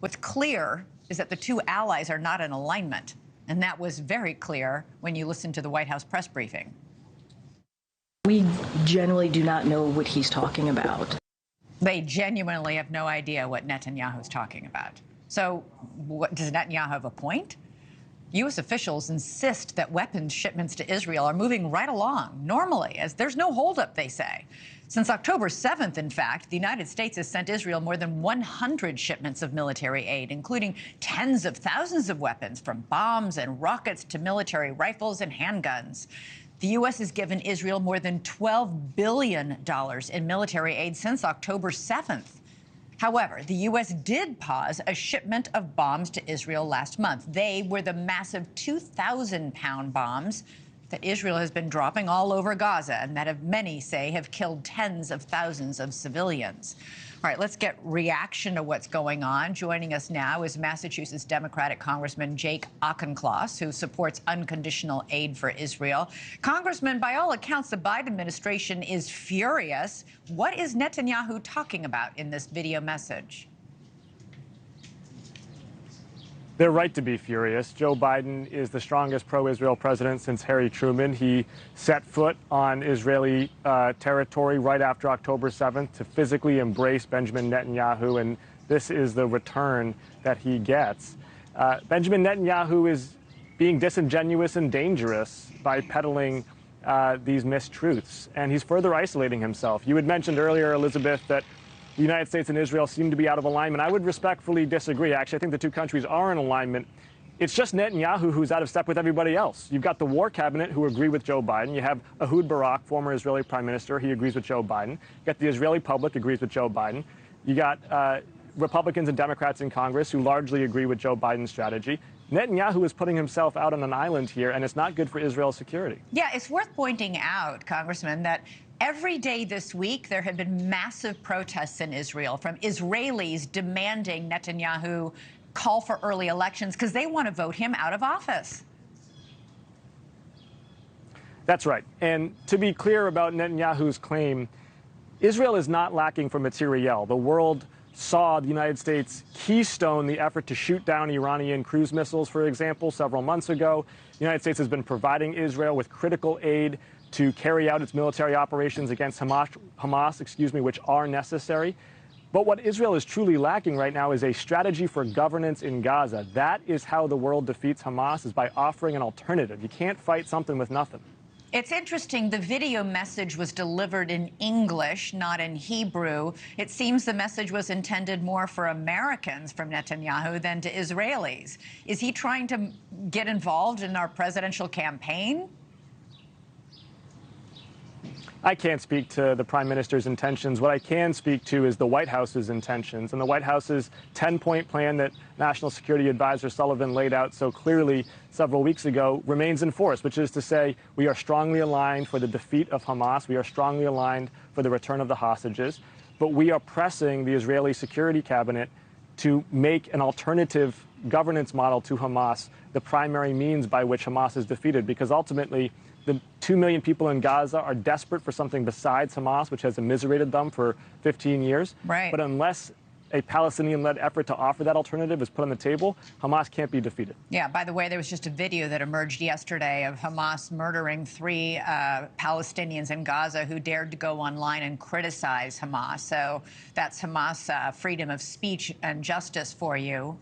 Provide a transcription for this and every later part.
What's clear is that the two allies are not in alignment. And that was very clear when you listened to the White House press briefing. We generally do not know what he's talking about. They genuinely have no idea what Netanyahu's talking about. So does Netanyahu have a point? U.S. officials insist that weapons shipments to Israel are moving right along, normally, as there's no holdup, they say. Since October 7th, in fact, the United States has sent Israel more than 100 shipments of military aid, including tens of thousands of weapons, from bombs and rockets to military rifles and handguns. The U.S. has given Israel more than $12 billion in military aid since October 7th. However, the U.S. did pause a shipment of bombs to Israel last month. They were the massive 2,000-pound bombs that Israel has been dropping all over Gaza and that many say have killed tens of thousands of civilians. All right, let's get reaction to what's going on. Joining us now is Massachusetts Democratic Congressman Jake Auchincloss, who supports unconditional aid for Israel. Congressman, by all accounts, the Biden administration is furious. What is Netanyahu talking about in this video message? They're right to be furious. Joe Biden is the strongest pro-Israel president since Harry Truman. He set foot on Israeli territory right after October 7th to physically embrace Benjamin Netanyahu, and this is the return that he gets. Benjamin Netanyahu is being disingenuous and dangerous by peddling these mistruths, and he's further isolating himself. You had mentioned earlier, Elizabeth, that the United States and Israel seem to be out of alignment. I would respectfully disagree. Actually, I think the two countries are in alignment. It's just Netanyahu who's out of step with everybody else. You've got the war cabinet who agree with Joe Biden. You have Ehud Barak, former Israeli prime minister. He agrees with Joe Biden. You got the Israeli public agrees with Joe Biden. You got Republicans and Democrats in Congress who largely agree with Joe Biden's strategy. Netanyahu is putting himself out on an island here, and it's not good for Israel's security. Yeah, it's worth pointing out, Congressman, that every day this week, there have been massive protests in Israel from Israelis demanding Netanyahu call for early elections because they want to vote him out of office. That's right. And to be clear about Netanyahu's claim, Israel is not lacking for materiel. The world saw the United States keystone the effort to shoot down Iranian cruise missiles, for example, several months ago. The United States has been providing Israel with critical aid to carry out its military operations against Hamas, which are necessary. But what Israel is truly lacking right now is a strategy for governance in Gaza. That is how the world defeats Hamas, is by offering an alternative. You can't fight something with nothing. It's interesting, the video message was delivered in English, not in Hebrew. It seems the message was intended more for Americans from Netanyahu than to Israelis. Is he trying to get involved in our presidential campaign? I can't speak to the Prime Minister's intentions. What I can speak to is the White House's intentions. And the White House's 10-point plan that National Security Advisor Sullivan laid out so clearly several weeks ago remains in force, which is to say we are strongly aligned for the defeat of Hamas. We are strongly aligned for the return of the hostages. But we are pressing the Israeli Security Cabinet to make an alternative governance model to Hamas the primary means by which Hamas is defeated, because ultimately the 2 million people in Gaza are desperate for something besides Hamas, which has immiserated them for 15 years. Right. But unless a Palestinian-led effort to offer that alternative is put on the table, Hamas can't be defeated. Yeah, by the way, there was just a video that emerged yesterday of Hamas murdering 3 Palestinians in Gaza who dared to go online and criticize Hamas. So that's Hamas freedom of speech and justice for you.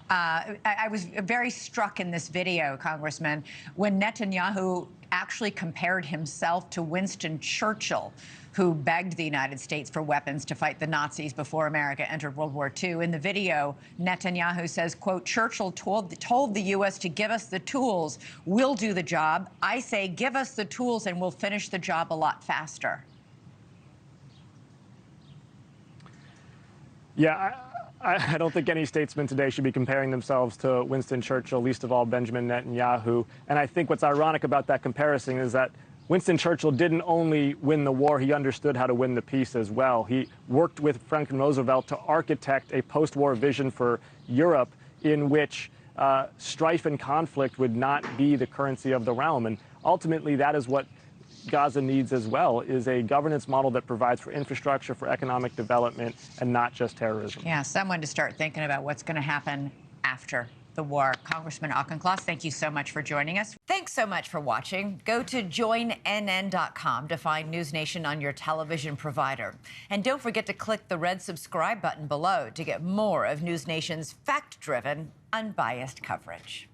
I was very struck in this video, Congressman, when Netanyahu actually compared himself to Winston Churchill, who begged the United States for weapons to fight the Nazis before America entered World War II. In the video, Netanyahu says, quote, Churchill told the U.S. to give us the tools. We'll do the job. I say, give us the tools and we'll finish the job a lot faster. Yeah, I don't think any statesman today should be comparing themselves to Winston Churchill, least of all Benjamin Netanyahu. And I think what's ironic about that comparison is that Winston Churchill didn't only win the war, he understood how to win the peace as well. He worked with Franklin Roosevelt to architect a post-war vision for Europe in which strife and conflict would not be the currency of the realm. And ultimately, that is what Gaza needs as well is a governance model that provides for infrastructure, for economic development, and not just terrorism. Yeah, someone to start thinking about what's going to happen after the war. Congressman Auchincloss, thank you so much for joining us. Thanks so much for watching. Go to joinnn.com to find NewsNation on your television provider. And don't forget to click the red subscribe button below to get more of NewsNation's fact-driven, unbiased coverage.